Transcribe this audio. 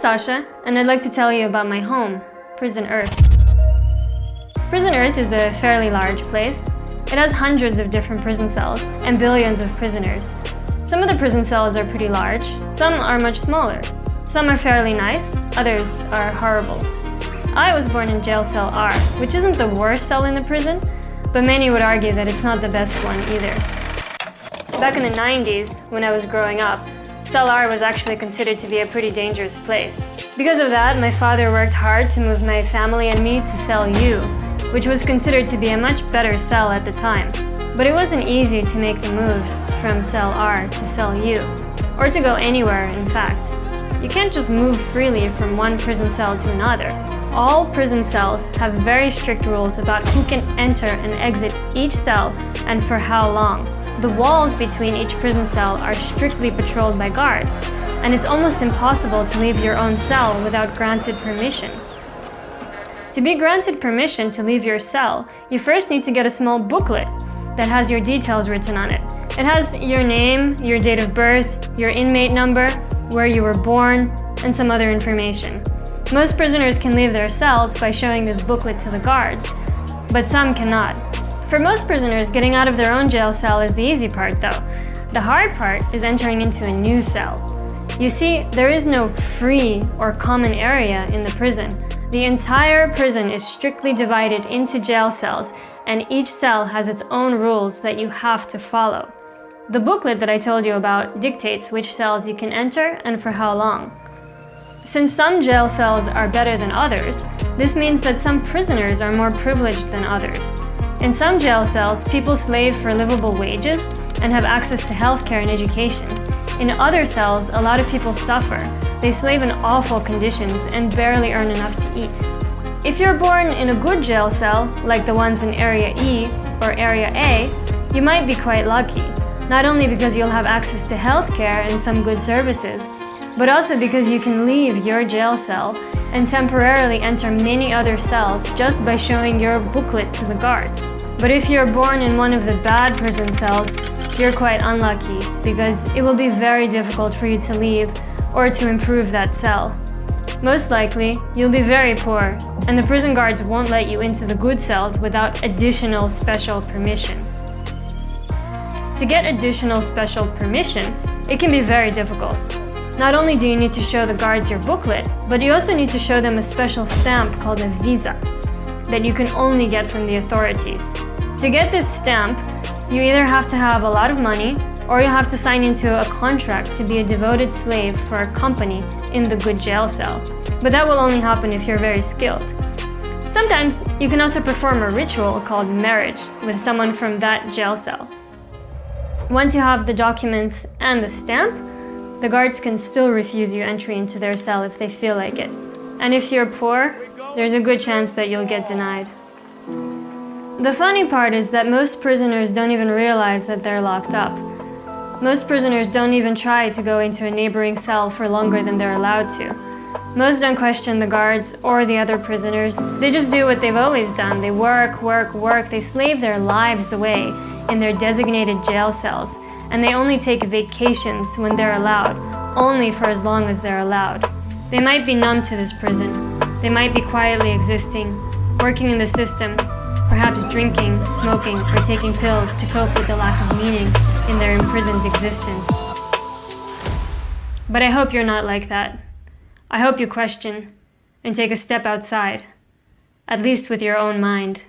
Sasha, and I'd like to tell you about my home, Prison Earth. Prison Earth is a fairly large place. It has hundreds of different prison cells and billions of prisoners. Some of the prison cells are pretty large, some are much smaller. Some are fairly nice, others are horrible. I was born in jail cell R, which isn't the worst cell in the prison, but many would argue that it's not the best one either. Back in the 90s, when I was growing up, Cell R was actually considered to be a pretty dangerous place. Because of that, my father worked hard to move my family and me to Cell U, which was considered to be a much better cell at the time. But it wasn't easy to make the move from Cell R to Cell U, or to go anywhere, in fact. You can't just move freely from one prison cell to another. All prison cells have very strict rules about who can enter and exit each cell and for how long. The walls between each prison cell are strictly patrolled by guards, and it's almost impossible to leave your own cell without granted permission. To be granted permission to leave your cell, you first need to get a small booklet that has your details written on it. It has your name, your date of birth, your inmate number, where you were born, and some other information. Most prisoners can leave their cells by showing this booklet to the guards, but some cannot. For most prisoners, getting out of their own jail cell is the easy part though. The hard part is entering into a new cell. You see, there is no free or common area in the prison. The entire prison is strictly divided into jail cells, and each cell has its own rules that you have to follow. The booklet that I told you about dictates which cells you can enter and for how long. Since some jail cells are better than others, this means that some prisoners are more privileged than others. In some jail cells, people slave for livable wages and have access to healthcare and education. In other cells, a lot of people suffer. They slave in awful conditions and barely earn enough to eat. If you're born in a good jail cell, like the ones in Area E or Area A, you might be quite lucky. Not only because you'll have access to healthcare and some good services, but also because you can leave your jail cell and temporarily enter many other cells just by showing your booklet to the guards. But if you're born in one of the bad prison cells, you're quite unlucky because it will be very difficult for you to leave or to improve that cell. Most likely, you'll be very poor, and the prison guards won't let you into the good cells without additional special permission. To get additional special permission, it can be very difficult. Not only do you need to show the guards your booklet, but you also need to show them a special stamp called a visa that you can only get from the authorities. To get this stamp, you either have to have a lot of money or you have to sign into a contract to be a devoted slave for a company in the good jail cell. But that will only happen if you're very skilled. Sometimes you can also perform a ritual called marriage with someone from that jail cell. Once you have the documents and the stamp, the guards can still refuse you entry into their cell if they feel like it. And if you're poor, there's a good chance that you'll get denied. The funny part is that most prisoners don't even realize that they're locked up. Most prisoners don't even try to go into a neighboring cell for longer than they're allowed to. Most don't question the guards or the other prisoners. They just do what they've always done. They work. They slave their lives away in their designated jail cells. And they only take vacations when they're allowed, only for as long as they're allowed. They might be numb to this prison. They might be quietly existing, working in the system, perhaps drinking, smoking, or taking pills to cope with the lack of meaning in their imprisoned existence. But I hope you're not like that. I hope you question and take a step outside, at least with your own mind.